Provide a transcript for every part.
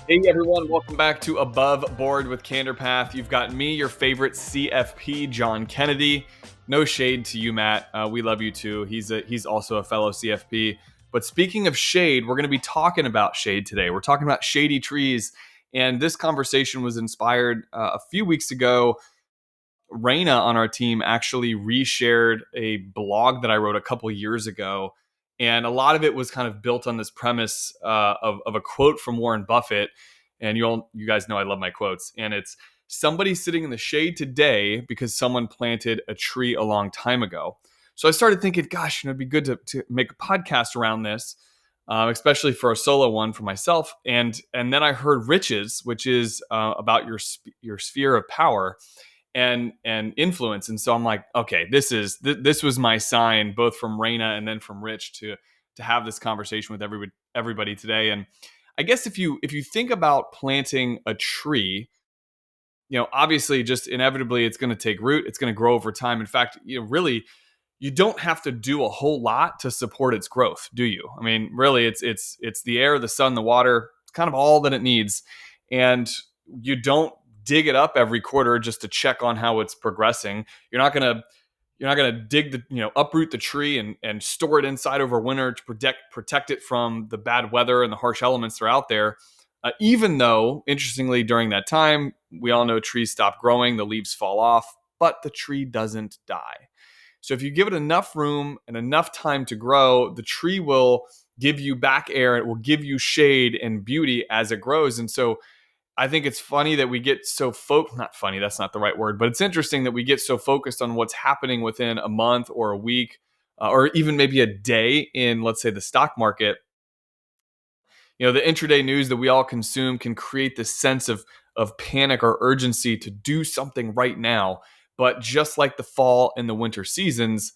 Hey everyone, welcome back to Above Board with Candor Path. You've got me, your favorite CFP, John Kennedy. No shade to you, Matt. We love you too. He's also a fellow CFP. But speaking of shade, we're going to be talking about shade today. We're talking about shady trees, and this conversation was inspired a few weeks ago. Raina on our team actually reshared a blog that I wrote a couple years ago. And a lot of it was kind of built on this premise of a quote from Warren Buffett. And you guys know I love my quotes. And it's somebody sitting in the shade today because someone planted a tree a long time ago. So I started thinking, gosh, it'd be good to make a podcast around this, especially for a solo one for myself. And then I heard riches, which is about your sphere of power and influence. And so I'm like, okay, this was my sign, both from Raina and then from Rich, to have this conversation with everybody today. And I guess if you think about planting a tree, obviously just inevitably it's going to take root, it's going to grow over time. In fact, really you don't have to do a whole lot to support its growth, do you? I mean, really it's the air, the sun, the water, it's kind of all that it needs. And you don't dig it up every quarter just to check on how it's progressing. You're not gonna dig uproot the tree and store it inside over winter to protect it from the bad weather and the harsh elements that are out there. Even though, interestingly, during that time, we all know trees stop growing, the leaves fall off, but the tree doesn't die. So if you give it enough room and enough time to grow, the tree will give you back air. It will give you shade and beauty as it grows. And so I think it's funny that we get so not funny, that's not the right word, but it's interesting that we get so focused on what's happening within a month or a week, or even maybe a day in, let's say, the stock market. The intraday news that we all consume can create this sense of panic or urgency to do something right now. But just like the fall and the winter seasons,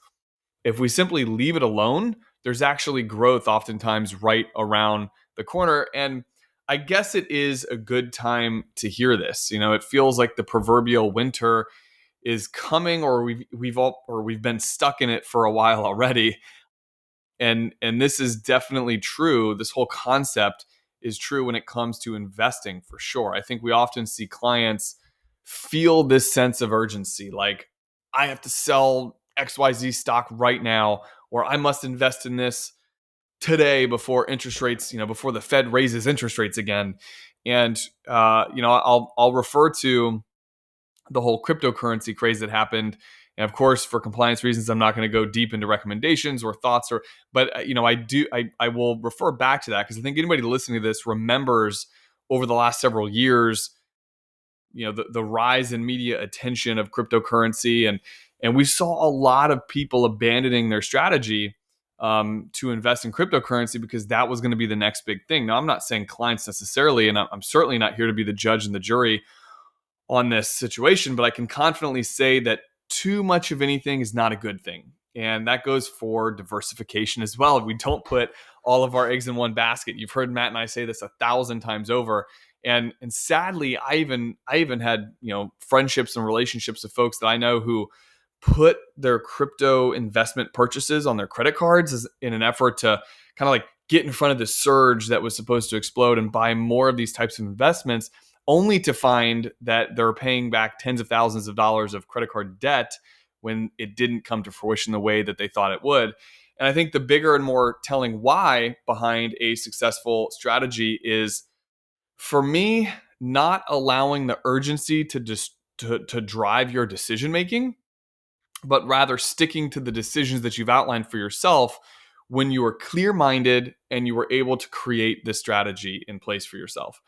if we simply leave it alone, there's actually growth oftentimes right around the corner. And I guess it is a good time to hear this. It feels like the proverbial winter is coming, or we've been stuck in it for a while already. And this is definitely true. This whole concept is true when it comes to investing, for sure. I think we often see clients feel this sense of urgency, like, I have to sell XYZ stock right now, or I must invest in this today before interest rates, before the Fed raises interest rates again. And I'll refer to the whole cryptocurrency craze that happened. And of course, for compliance reasons, I'm not going to go deep into recommendations or thoughts, but I will refer back to that because I think anybody listening to this remembers over the last several years, the rise in media attention of cryptocurrency, and we saw a lot of people abandoning their strategy to invest in cryptocurrency because that was going to be the next big thing. Now, I'm not saying clients necessarily, and I'm certainly not here to be the judge and the jury on this situation, but I can confidently say that too much of anything is not a good thing. And that goes for diversification as well. We don't put all of our eggs in one basket. You've heard Matt and I say this 1,000 times over. And sadly, I even had, friendships and relationships with folks that I know who put their crypto investment purchases on their credit cards in an effort to kind of like get in front of the surge that was supposed to explode and buy more of these types of investments, only to find that they're paying back tens of thousands of dollars of credit card debt when it didn't come to fruition the way that they thought it would. And I think the bigger and more telling why behind a successful strategy is, for me, not allowing the urgency to just to drive your decision making, but rather sticking to the decisions that you've outlined for yourself when you are clear minded and you were able to create this strategy in place for yourself.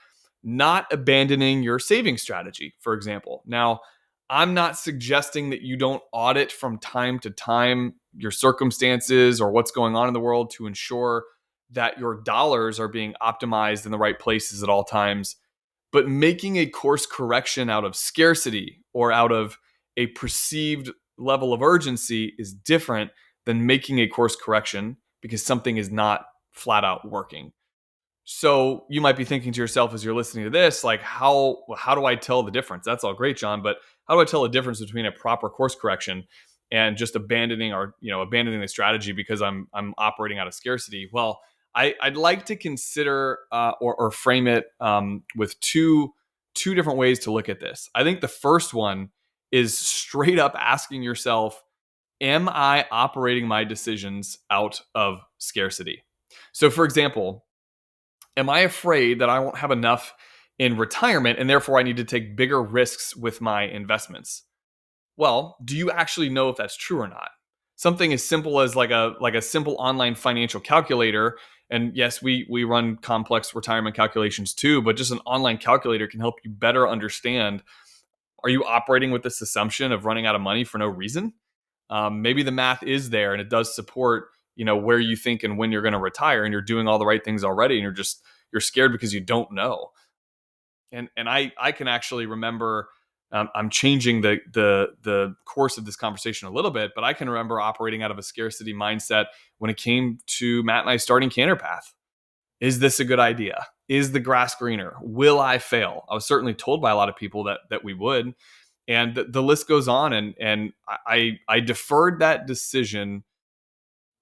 Not abandoning your saving strategy, for example. Now, I'm not suggesting that you don't audit from time to time your circumstances or what's going on in the world to ensure that your dollars are being optimized in the right places at all times. But making a course correction out of scarcity or out of a perceived level of urgency is different than making a course correction because something is not flat out working. So you might be thinking to yourself as you're listening to this, like, how do I tell the difference? That's all great, John, but how do I tell the difference between a proper course correction and just abandoning the strategy because I'm operating out of scarcity? Well, I'd like to consider or frame it with two different ways to look at this. I think the first one is straight up asking yourself, am I operating my decisions out of scarcity? So, for example, am I afraid that I won't have enough in retirement and therefore I need to take bigger risks with my investments? Well, do you actually know if that's true or not? Something as simple as like a simple online financial calculator, and yes, we run complex retirement calculations too, but just an online calculator can help you better understand, are you operating with this assumption of running out of money for no reason? Maybe the math is there and it does support, where you think and when you're going to retire, and you're doing all the right things already, and you're scared because you don't know. And I can actually remember, I'm changing the course of this conversation a little bit, but I can remember operating out of a scarcity mindset when it came to Matt and I starting Canterpath. Is this a good idea? Is the grass greener? Will I fail? I was certainly told by a lot of people that we would, and the list goes on. And I deferred that decision.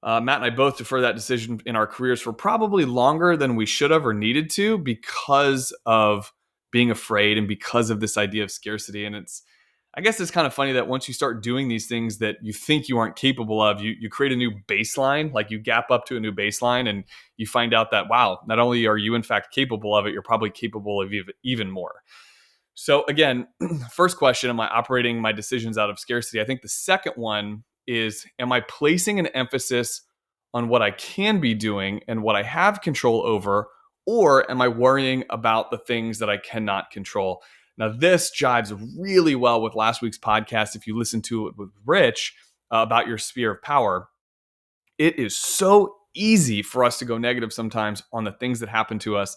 Matt and I both defer that decision in our careers for probably longer than we should have or needed to, because of being afraid and because of this idea of scarcity. And I guess it's kind of funny that once you start doing these things that you think you aren't capable of, you create a new baseline, like you gap up to a new baseline, and you find out that, wow, not only are you in fact capable of it, you're probably capable of even more. So again, first question, am I operating my decisions out of scarcity? I think the second one is, am I placing an emphasis on what I can be doing and what I have control over, or am I worrying about the things that I cannot control? Now, this jives really well with last week's podcast. If you listen to it with Rich about your sphere of power, it is so easy for us to go negative sometimes on the things that happen to us,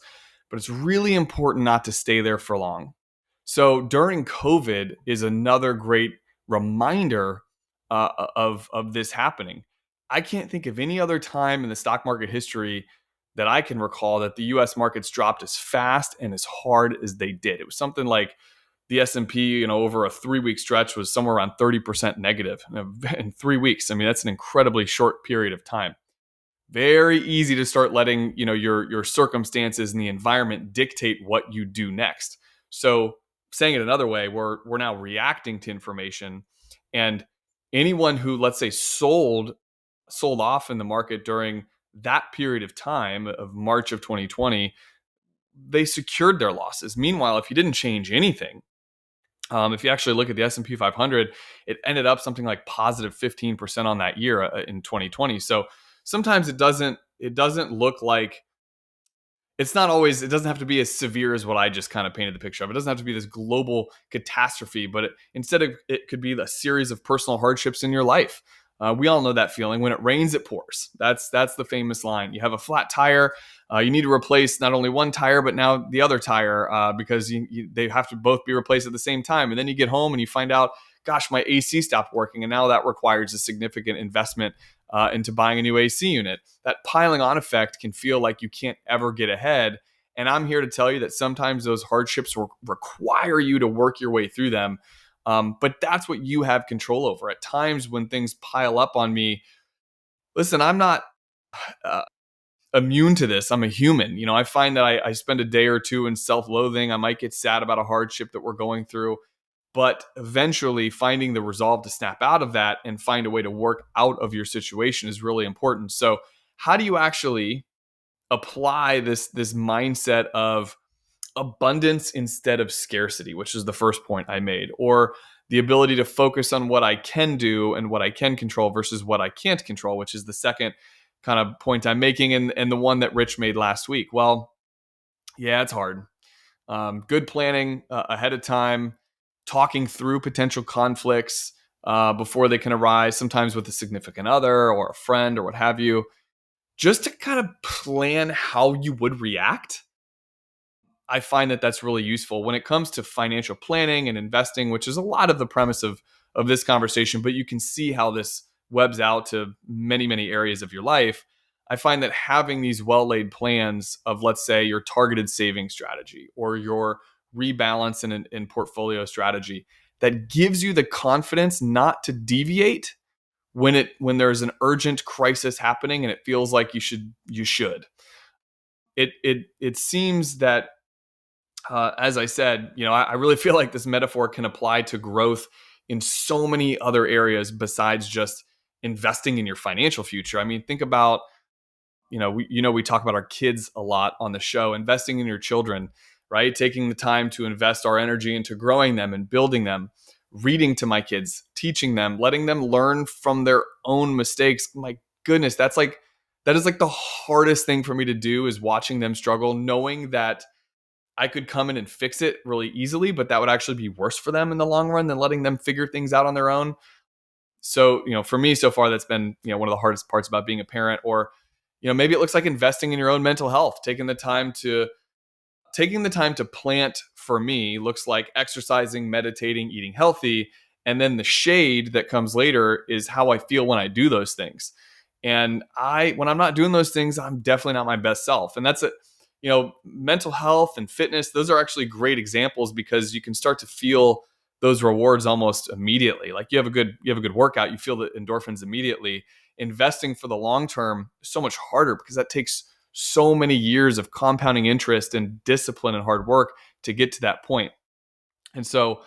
but it's really important not to stay there for long. So during COVID is another great reminder of this happening. I can't think of any other time in the stock market history that I can recall that the U.S. markets dropped as fast and as hard as they did. It was something like the S&P, over a 3-week stretch, was somewhere around 30% negative in 3 weeks. I mean, that's an incredibly short period of time. Very easy to start letting your circumstances and the environment dictate what you do next. So saying it another way, we're now reacting to information, and anyone who, let's say, sold off in the market during that period of time of March of 2020, they secured their losses. Meanwhile, if you didn't change anything, if you actually look at the S&P 500, it ended up something like positive 15% on that year in 2020. So sometimes it doesn't look like, it's not always, it doesn't have to be as severe as what I just kind of painted the picture of. It doesn't have to be this global catastrophe, but instead it could be a series of personal hardships in your life. We all know that feeling. When it rains, it pours. That's the famous line. You have a flat tire. You need to replace not only one tire, but now the other tire, because they have to both be replaced at the same time. And then you get home and you find out, gosh, my AC stopped working. And now that requires a significant investment into buying a new AC unit. That piling on effect can feel like you can't ever get ahead. And I'm here to tell you that sometimes those hardships will require you to work your way through them. But that's what you have control over. At times when things pile up on me, listen, I'm not uh, immune to this. I'm a human. I find that I spend a day or two in self-loathing. I might get sad about a hardship that we're going through, but eventually finding the resolve to snap out of that and find a way to work out of your situation is really important. So how do you actually apply this mindset of abundance instead of scarcity, which is the first point I made, or the ability to focus on what I can do and what I can control versus what I can't control, which is the second kind of point I'm making, and the one that Rich made last week? Well, yeah, it's hard. Good planning ahead of time, talking through potential conflicts before they can arise, sometimes with a significant other or a friend or what have you, just to kind of plan how you would react. I find that that's really useful when it comes to financial planning and investing, which is a lot of the premise of this conversation, but you can see how this webs out to many, many areas of your life. I find that having these well-laid plans of, let's say, your targeted saving strategy or your rebalance in portfolio strategy, that gives you the confidence not to deviate when there's an urgent crisis happening and it feels like you should. it seems that as I said, I really feel like this metaphor can apply to growth in so many other areas besides just investing in your financial future. I mean, think about, we talk about our kids a lot on the show, investing in your children, right? Taking the time to invest our energy into growing them and building them, reading to my kids, teaching them, letting them learn from their own mistakes. My goodness, that is like the hardest thing for me to do, is watching them struggle, knowing that I could come in and fix it really easily, but that would actually be worse for them in the long run than letting them figure things out on their own. So, for me so far, that's been, one of the hardest parts about being a parent. Or, maybe it looks like investing in your own mental health, taking the time to plant. For me, looks like exercising, meditating, eating healthy. And then the shade that comes later is how I feel when I do those things. And when I'm not doing those things, I'm definitely not my best self. And that's it. Mental health and fitness, those are actually great examples, because you can start to feel those rewards almost immediately. Like you have a good workout, you feel the endorphins immediately. Investing for the long term is so much harder, because that takes so many years of compounding interest and discipline and hard work to get to that point. And so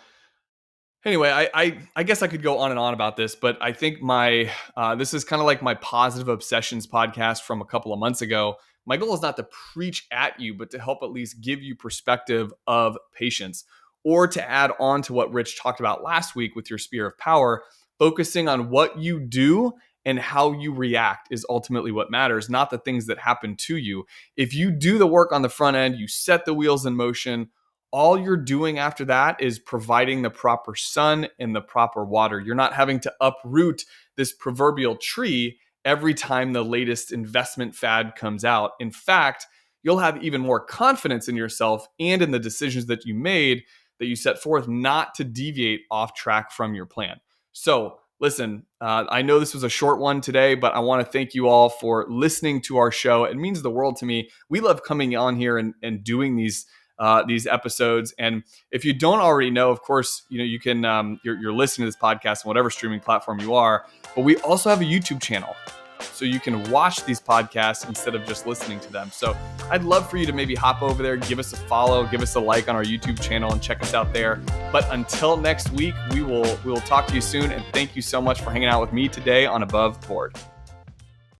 anyway, I guess I could go on and on about this, but I think my this is kind of like my positive obsessions podcast from a couple of months ago. My goal is not to preach at you, but to help at least give you perspective of patience, or to add on to what Rich talked about last week with your sphere of power. Focusing on what you do and how you react is ultimately what matters, not the things that happen to you. If you do the work on the front end, you set the wheels in motion, all you're doing after that is providing the proper sun and the proper water. You're not having to uproot this proverbial tree every time the latest investment fad comes out. In fact, you'll have even more confidence in yourself and in the decisions that you made, that you set forth, not to deviate off track from your plan. So listen, I know this was a short one today, but I want to thank you all for listening to our show. It means the world to me. We love coming on here and doing these episodes. And if you don't already know, of course, you can, you're listening to this podcast on whatever streaming platform you are, but we also have a YouTube channel, so you can watch these podcasts instead of just listening to them. So I'd love for you to maybe hop over there, give us a follow, give us a like on our YouTube channel, and check us out there. But until next week, we will talk to you soon. And thank you so much for hanging out with me today on Above Board.